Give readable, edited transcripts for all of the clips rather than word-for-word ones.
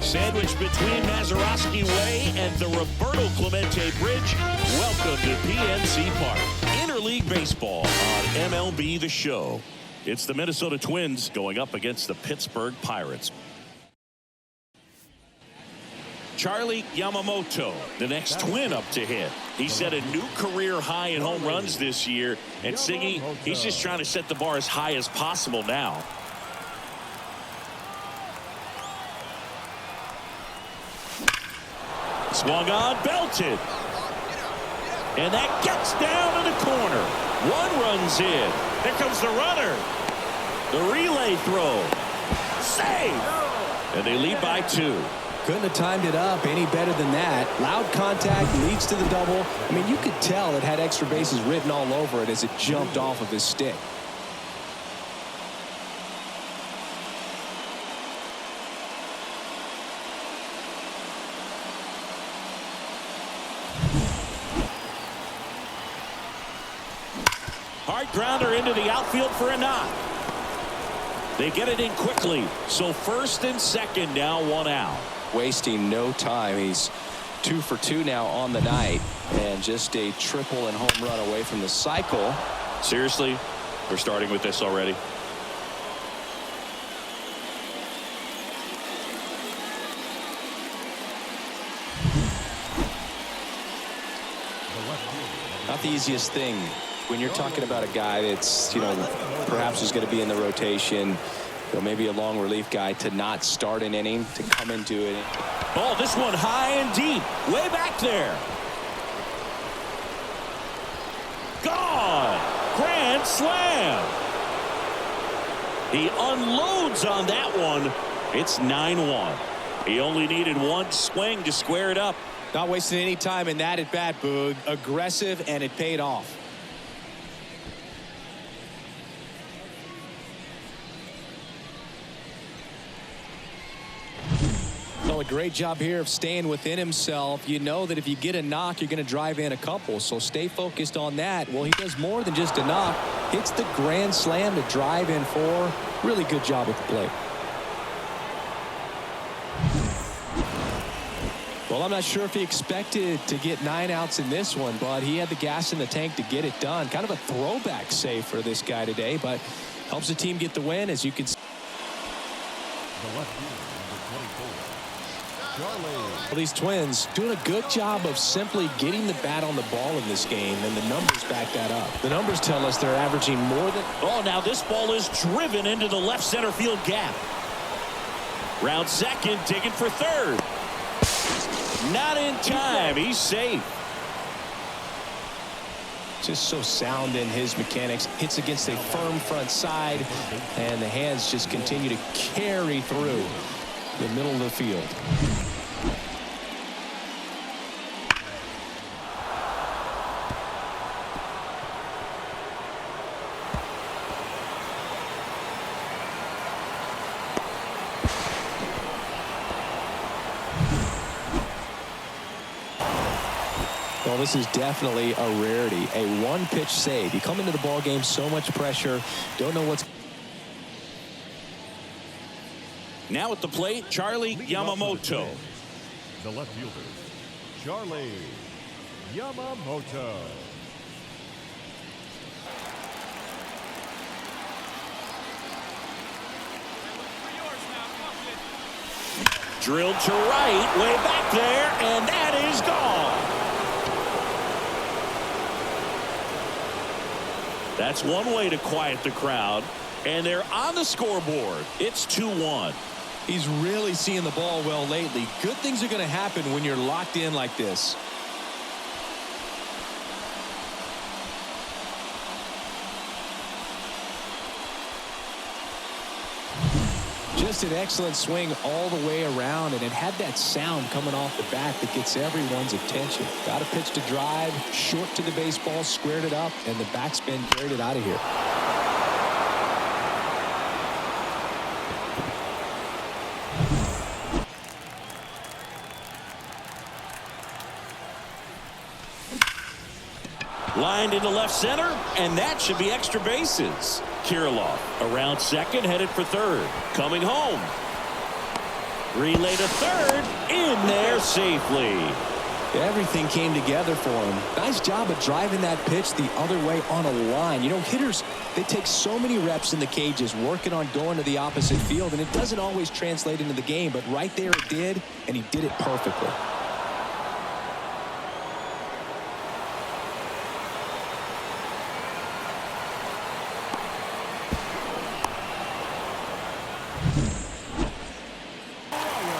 Sandwiched between Mazeroski Way and the Roberto Clemente Bridge, welcome to PNC Park. Interleague baseball on MLB The Show. It's the Minnesota Twins going up against the Pittsburgh Pirates. Charlie Yamamoto, the next Twin up to hit. He set a new career high in home runs this year. And Singy, he's just trying to set the bar as high as possible now. Swung on, belted. And that gets down to the corner. One runs in. There comes the runner. The relay throw. Save. And they lead by 2. Couldn't have timed it up any better than that. Loud contact leads to the double. I mean, you could tell it had extra bases written all over it as it jumped off of his stick. Hard grounder into the outfield for a knock. They get it in quickly. So first and second now, 1 out. Wasting no time. He's 2 for 2 now on the night, and just a triple and home run away from the cycle. Seriously, we're starting with this already. Not the easiest thing when you're talking about a guy that's, perhaps is going to be in the rotation, maybe a long relief guy, to not start an inning, to come into it. Oh, this one high and deep, way back there. Gone. Grand slam. He unloads on that one. It's 9-1. He only needed one swing to square it up. Not wasting any time in that at bat, Boog. Aggressive, and it paid off. A great job here of staying within himself. You know that if you get a knock, you're going to drive in a couple, so stay focused on that. Well, he does more than just a knock. Hits the grand slam to drive in 4. Really good job at the plate. Well, I'm not sure if he expected to get 9 outs in this one, but he had the gas in the tank to get it done. Kind of a throwback save for this guy today, but helps the team get the win, as you can see. Well, these Twins doing a good job of simply getting the bat on the ball in this game, and the numbers back that up. The numbers tell us they're averaging more than... Oh, now this ball is driven into the left center field gap. Round second, digging for third. Not in time. He's safe. Just so sound in his mechanics. Hits against a firm front side, and the hands just continue to carry through the middle of the field. Well, this is definitely a rarity. A one-pitch save. You come into the ball game, so much pressure. Don't know what's... Now at the plate, Charlie Yamamoto. The left fielder, Charlie Yamamoto. Drilled to right, way back there, and that is gone. That's one way to quiet the crowd, and they're on the scoreboard. It's 2-1. He's really seeing the ball well lately. Good things are going to happen when you're locked in like this. Just an excellent swing all the way around, and it had that sound coming off the bat that gets everyone's attention. Got a pitch to drive, short to the baseball, squared it up, and the backspin carried it out of here. Lined into left center, and that should be extra bases. Kirilloff around second, headed for third. Coming home. Relay to third. In there safely. Everything came together for him. Nice job of driving that pitch the other way on a line. You know, hitters, they take so many reps in the cages working on going to the opposite field, and it doesn't always translate into the game, but right there it did, and he did it perfectly.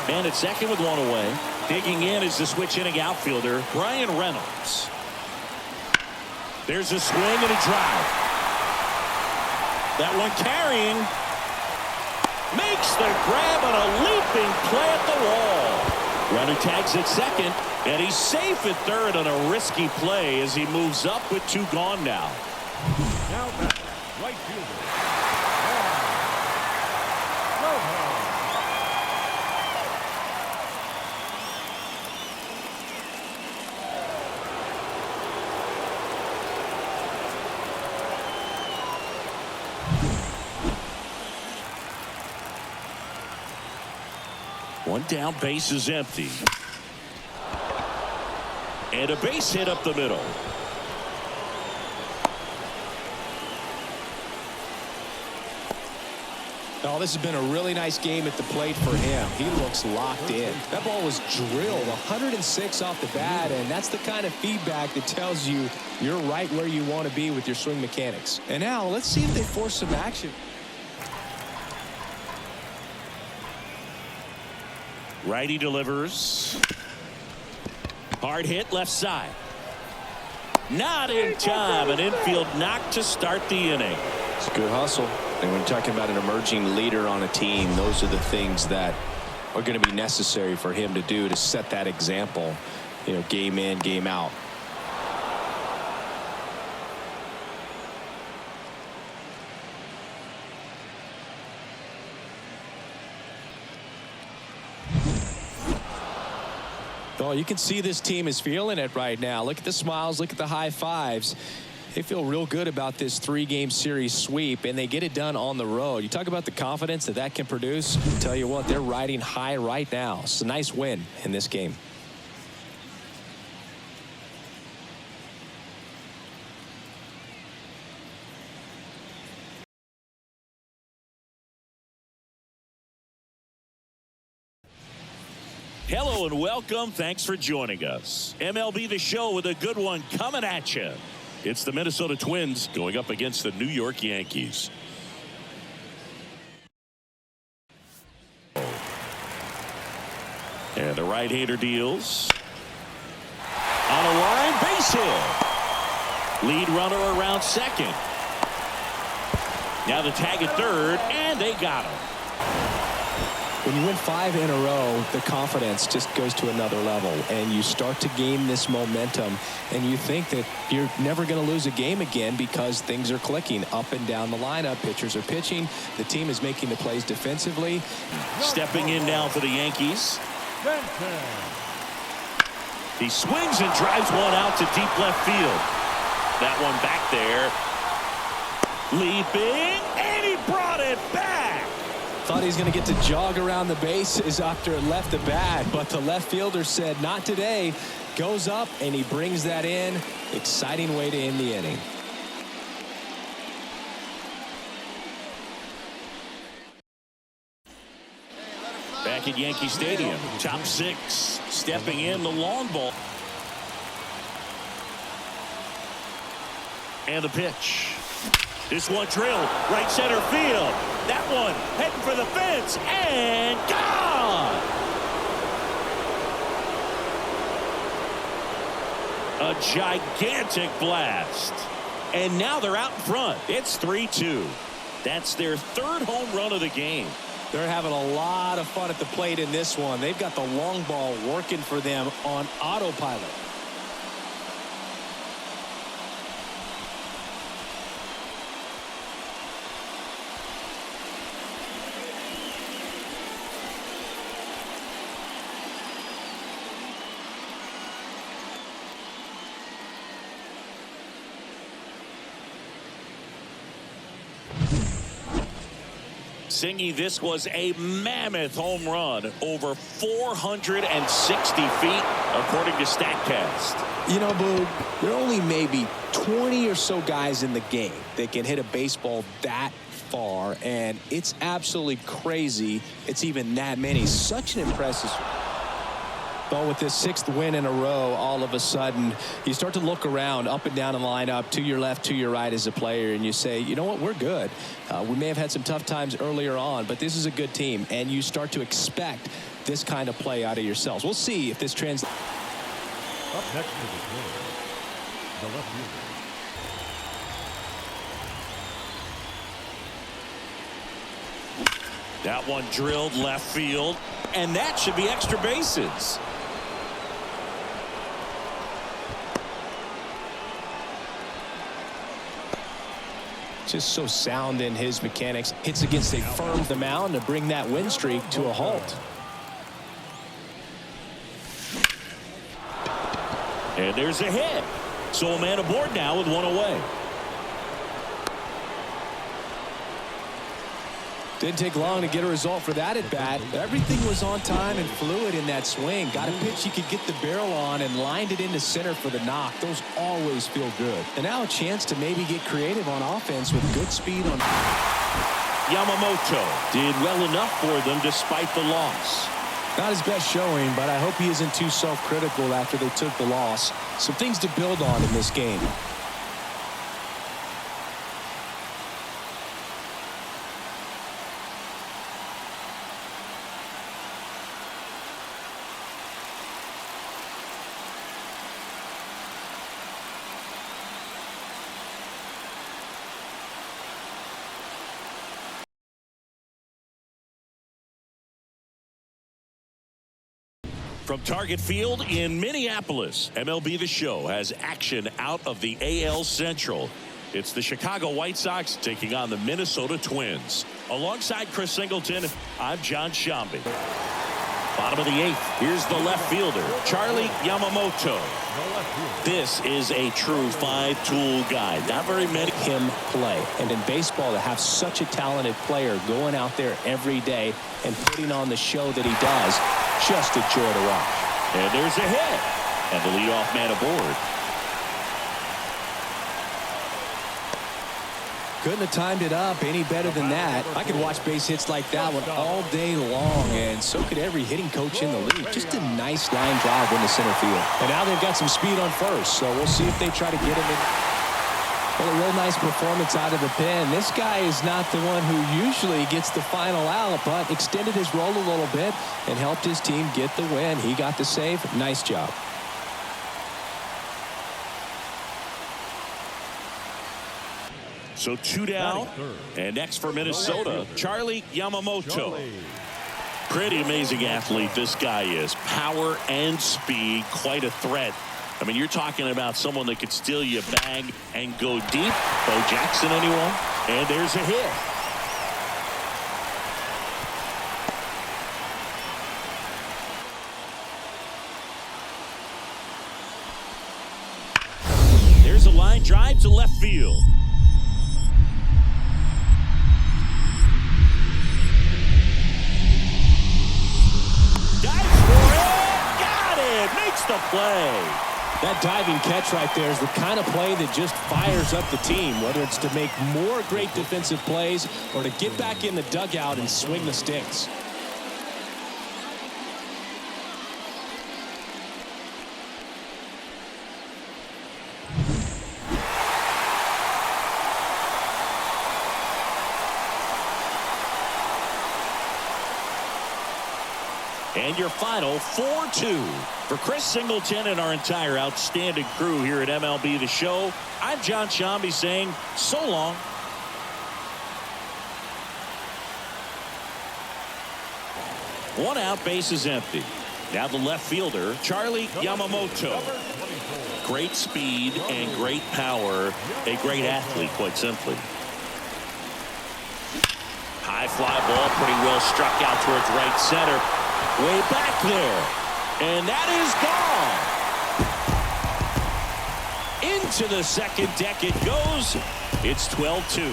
Man at second with one away. Digging in is the switch inning outfielder, Brian Reynolds. There's a swing and a drive. That one carrying. Makes the grab on a leaping play at the wall. Runner tags at second, and he's safe at third on a risky play as he moves up with two gone now. Now back, right fielder. One down, base is empty. And a base hit up the middle. Oh, this has been a really nice game at the plate for him. He looks locked in. That ball was drilled 106 off the bat, and that's the kind of feedback that tells you you're right where you want to be with your swing mechanics. And now let's see if they force some action. Righty delivers. Hard hit left side. Not in time. An infield knock to start the inning. It's a good hustle. And when you're talking about an emerging leader on a team, those are the things that are going to be necessary for him to do to set that example, you know, game in, game out. Oh, you can see this team is feeling it right now. Look at the smiles. Look at the high fives. They feel real good about this three-game series sweep, and they get it done on the road. You talk about the confidence that that can produce. I'll tell you what, they're riding high right now. It's a nice win in this game. Hello and welcome. Thanks for joining us. MLB The Show with a good one coming at you. It's the Minnesota Twins going up against the New York Yankees. And the right-hander deals. On a line, base hit. Lead runner around second. Now the tag at third, and they got him. When you win 5 in a row, the confidence just goes to another level, and you start to gain this momentum, and you think that you're never going to lose a game again because things are clicking up and down the lineup. Pitchers are pitching. The team is making the plays defensively. Stepping in now for the Yankees. He swings and drives one out to deep left field. That one back there. Leaping, and he brought it back. Thought he was going to get to jog around the bases after it left the bat, but the left fielder said not today. Goes up, and he brings that in. Exciting way to end the inning. Back at Yankee Stadium, top 6. Stepping in the long ball. And the pitch. This one drilled right center field. That one heading for the fence and gone. A gigantic blast. And now they're out in front. It's 3-2. That's their 3rd home run of the game. They're having a lot of fun at the plate in this one. They've got the long ball working for them on autopilot. Singy, this was a mammoth home run over 460 feet, according to StatCast. You know, Boo, there are only maybe 20 or so guys in the game that can hit a baseball that far, and it's absolutely crazy it's even that many. Such an impressive. But with this 6th win in a row, all of a sudden, you start to look around up and down the lineup, to your left, to your right as a player, and you say, you know what, we're good. We may have had some tough times earlier on, but this is a good team, and you start to expect this kind of play out of yourselves. We'll see if this translates. Up next to the Twins, the left fielder. That one drilled left field, and that should be extra bases. Just so sound in his mechanics. Hits against a firm the mound to bring that win streak to a halt. And there's a hit. So a man aboard now with one away. Didn't take long to get a result for that at bat. Everything was on time and fluid in that swing. Got a pitch he could get the barrel on and lined it into center for the knock. Those always feel good. And now a chance to maybe get creative on offense with good speed on. Yamamoto did well enough for them despite the loss. Not his best showing, but I hope he isn't too self-critical after they took the loss. Some things to build on in this game. From Target Field in Minneapolis, MLB The Show has action out of the AL Central. It's the Chicago White Sox taking on the Minnesota Twins. Alongside Chris Singleton, I'm John Shambi. Bottom of the 8th, here's the left fielder, Charlie Yamamoto. This is a true five-tool guy. Not very many him play. And in baseball, to have such a talented player going out there every day and putting on the show that he does, just a joy to watch. And there's a hit. And the leadoff man aboard. Couldn't have timed it up any better than that. I could watch base hits like that one all day long, and so could every hitting coach in the league. Just a nice line drive into center field. And now they've got some speed on first, so we'll see if they try to get him in. Well, a real nice performance out of the pen. This guy is not the one who usually gets the final out, but extended his role a little bit and helped his team get the win. He got the save. Nice job. So 2 down, and next for Minnesota, Charlie Yamamoto. Pretty amazing athlete this guy is. Power and speed, quite a threat. I mean, you're talking about someone that could steal you a bag and go deep. Bo Jackson, anyone? And there's a hit. There's a line drive to left field. Makes the play. That diving catch right there is the kind of play that just fires up the team, whether it's to make more great defensive plays or to get back in the dugout and swing the sticks. And your final 4-2 for Chris Singleton and our entire outstanding crew here at MLB The Show. I'm John Shambi saying so long. One out, base is empty. Now the left fielder, Charlie Yamamoto. Great speed and great power. A great athlete, quite simply. High fly ball, pretty well struck out towards right center. Way back there. And that is gone. Into the second deck it goes. It's 12-2.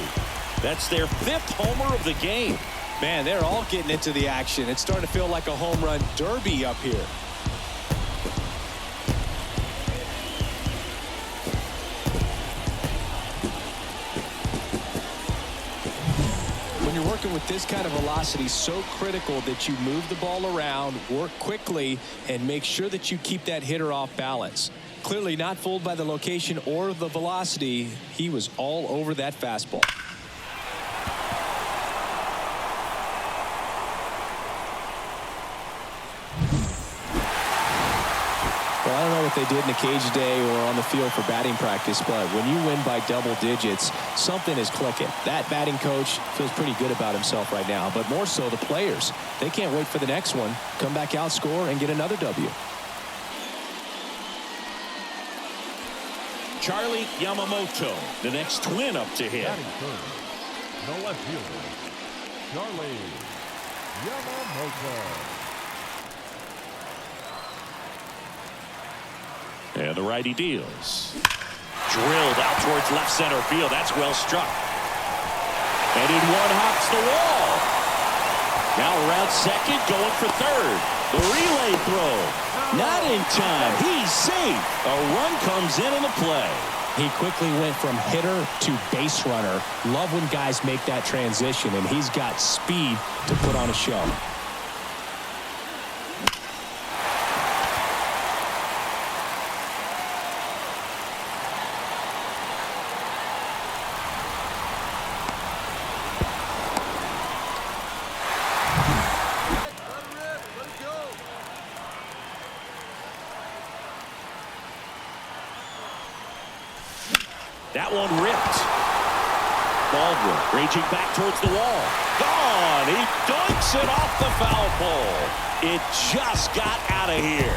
That's their 5th homer of the game. Man, they're all getting into the action. It's starting to feel like a home run derby up here. When you're working with this kind of velocity, so critical that you move the ball around, work quickly, and make sure that you keep that hitter off balance. Clearly not fooled by the location or the velocity. He was all over that fastball. Well, I don't know what they did in the cage today or on the field for batting practice, but when you win by double digits, something is clicking. That batting coach feels pretty good about himself right now, but more so the players. They can't wait for the next one, come back out, score, and get another W. Charlie Yamamoto, the next Twin up to hit. Batting third, the left fielder, Charlie Yamamoto. And the righty deals. Drilled out towards left center field. That's well struck. And in one hops the wall. Now around second, going for third. The relay throw. Not in time. He's safe. A run comes in the play. He quickly went from hitter to base runner. Love when guys make that transition, and he's got speed to put on a show. That one ripped. Baldwin reaching back towards the wall. Gone. He dunks it off the foul pole. It just got out of here.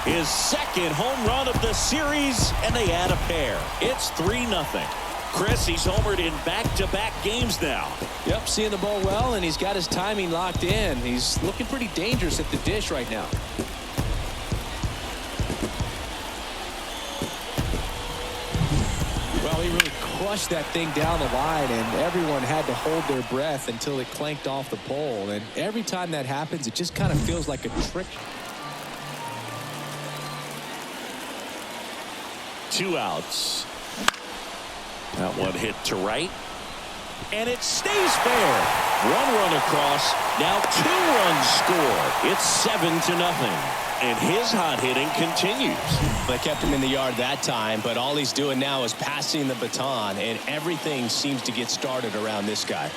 His second home run of the series, and they add a pair. It's 3-0. Chris, he's homered in back-to-back games now. Yep, seeing the ball well, and he's got his timing locked in. He's looking pretty dangerous at the dish right now. Well, he really crushed that thing down the line, and everyone had to hold their breath until it clanked off the pole. And every time that happens, it just kind of feels like a trick. 2 outs. That one hit to right. And it stays fair. 1 run across. Now 2 runs score. It's 7-0. And his hot hitting continues. They kept him in the yard that time, but all he's doing now is passing the baton, and everything seems to get started around this guy.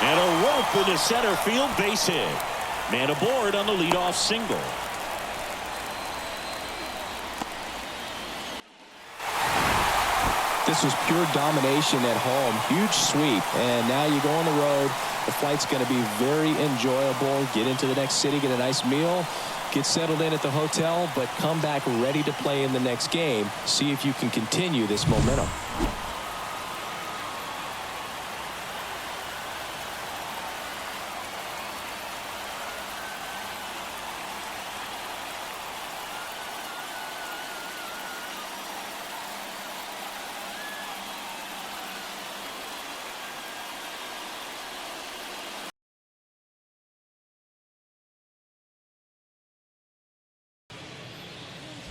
And a rope into center field, base hit. Man aboard on the leadoff single. This was pure domination at home. Huge sweep. And now you go on the road. The flight's going to be very enjoyable. Get into the next city, get a nice meal, get settled in at the hotel, but come back ready to play in the next game. See if you can continue this momentum.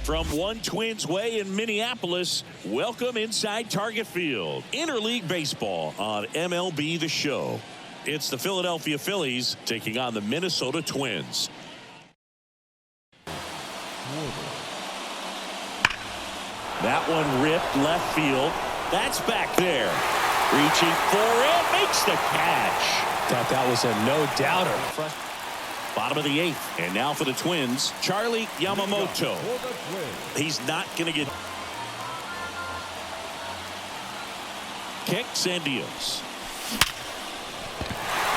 From one Twins way in Minneapolis, welcome inside Target Field. Interleague Baseball on MLB The Show. It's the Philadelphia Phillies taking on the Minnesota Twins. That one ripped left field. That's back there. Reaching for it, makes the catch. Thought that was a no-doubter. Bottom of the 8th, and now for the Twins, Charlie Yamamoto. He's not going to get kicks and deals.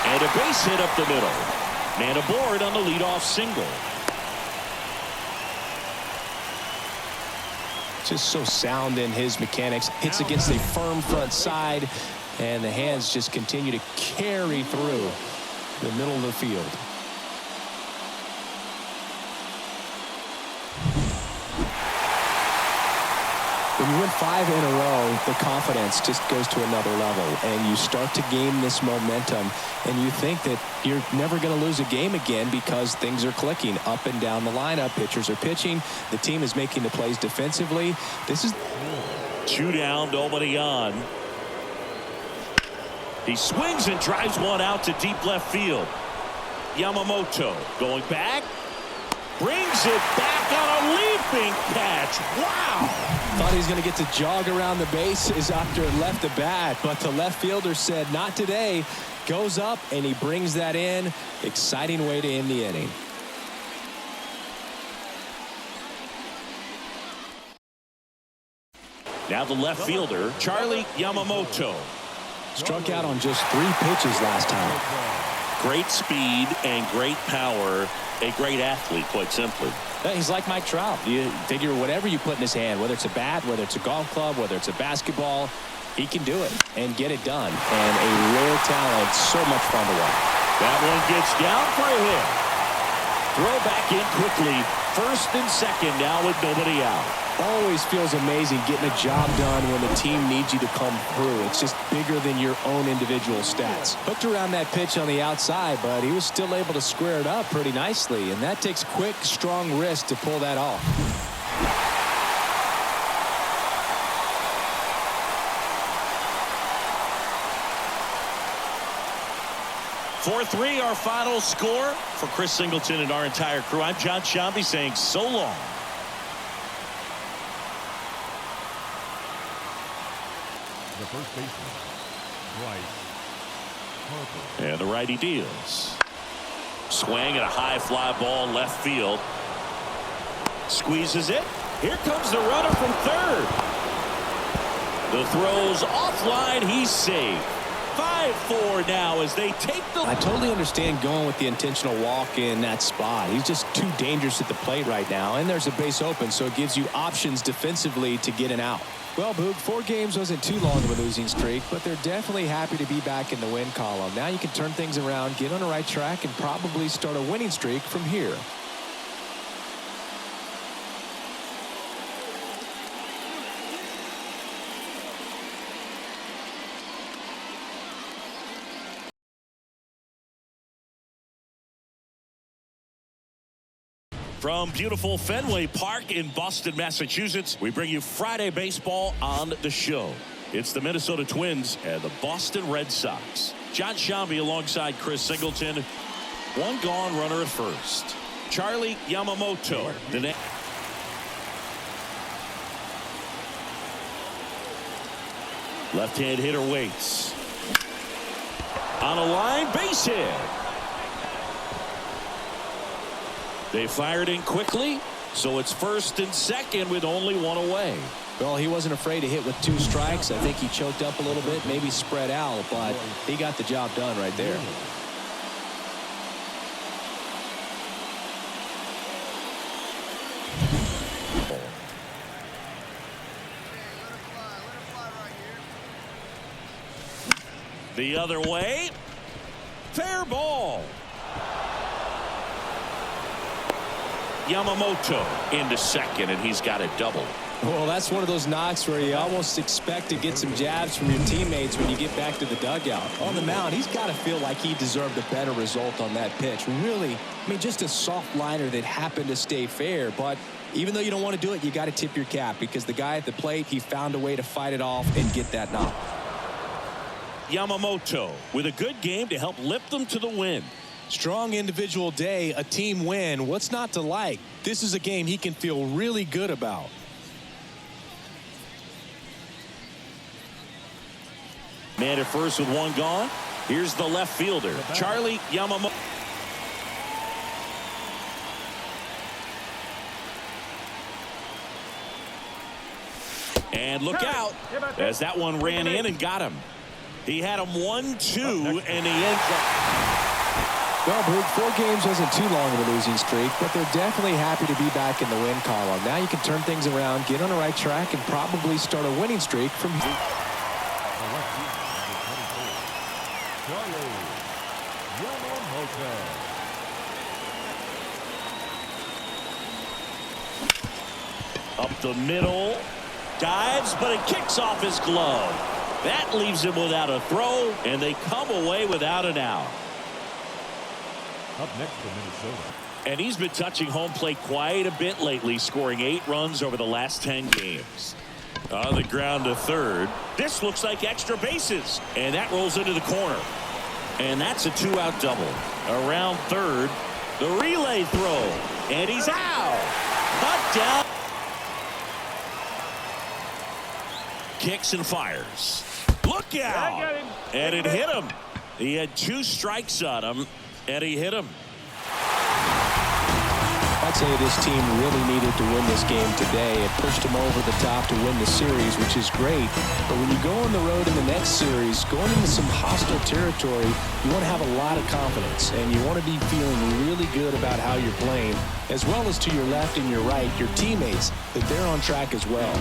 And a base hit up the middle. Man aboard on the leadoff single. Just so sound in his mechanics. Hits against a firm front side, and the hands just continue to carry through the middle of the field. When you win 5 in a row, the confidence just goes to another level, and you start to gain this momentum, and you think that you're never going to lose a game again because things are clicking up and down the lineup. Pitchers are pitching. The team is making the plays defensively. This is 2 down, nobody on. He swings and drives one out to deep left field. Yamamoto going back. Brings it back on a leaping catch. Wow. Thought he was going to get to jog around the bases after it left the bat, but the left fielder said not today. Goes up and he brings that in. Exciting way to end the inning. Now the left fielder, Charlie Yamamoto. Struck out on just 3 pitches last time. Great speed and great power. A great athlete, quite simply. He's like Mike Trout. You figure whatever you put in his hand, whether it's a bat, whether it's a golf club, whether it's a basketball, he can do it and get it done. And a rare talent, so much fun to watch. That one gets down for a hit. Throw back in quickly. First and second now with nobody out. Always feels amazing getting a job done when the team needs you to come through. It's just bigger than your own individual stats. Hooked around that pitch on the outside, but he was still able to square it up pretty nicely. And that takes quick, strong wrist to pull that off. (4-3) our final score. For Chris Singleton and our entire crew, I'm John Shambi saying so long. The first baseman, Bryce Harper. And the righty deals. Swing and a high fly ball left field. Squeezes it. Here comes the runner from third. The throw's offline. He's safe. 5-4 now as they take the. I totally understand going with the intentional walk in that spot. He's just too dangerous at the plate right now, and there's a base open, so it gives you options defensively to get an out. Well, Boog, 4 games wasn't too long of a losing streak, but they're definitely happy to be back in the win column. Now you can turn things around, get on the right track, and probably start a winning streak from here. From beautiful Fenway Park in Boston, Massachusetts, we bring you Friday baseball on the show. It's the Minnesota Twins and the Boston Red Sox. John Shambi alongside Chris Singleton. One gone, runner at first. Charlie Yamamoto. The next. Left-hand hitter waits. On a line, base hit. They fired in quickly, so it's first and second with only 1 away. Well, he wasn't afraid to hit with 2 strikes. I think he choked up a little bit, maybe spread out, but he got the job done right there. The other way. Fair ball. Yamamoto into second, and he's got a double. Well, that's one of those knocks where you almost expect to get some jabs from your teammates when you get back to the dugout. On the mound, he's got to feel like he deserved a better result on that pitch. Really, I mean, just a soft liner that happened to stay fair. But even though you don't want to do it, you got to tip your cap because the guy at the plate, he found a way to fight it off and get that knock. Yamamoto with a good game to help lift them to the win. Strong individual day, a team win. What's not to like? This is a game he can feel really good about. Man at first with 1 gone. Here's the left fielder, Charlie Yamamoto. And look out as that one ran in and got him. He had him 1-2, and he ends up. Well, Boog, 4 games wasn't too long of a losing streak, but they're definitely happy to be back in the win column. Now you can turn things around, get on the right track, and probably start a winning streak from here. Up the middle. Dives, but it kicks off his glove. That leaves him without a throw, and they come away without an out. Up next for Minnesota. And he's been touching home plate quite a bit lately, scoring 8 runs over the last 10 games. On the ground to third. This looks like extra bases, and that rolls into the corner. And that's a 2-out double. Around third, the relay throw, and he's out. Cut down. Kicks and fires. Look out. And it hit him. He had 2 strikes on him, and he hit him. I'd say this team really needed to win this game today. It pushed them over the top to win the series, which is great. But when you go on the road in the next series, going into some hostile territory, you want to have a lot of confidence, and you want to be feeling really good about how you're playing, as well as to your left and your right, your teammates, that they're on track as well.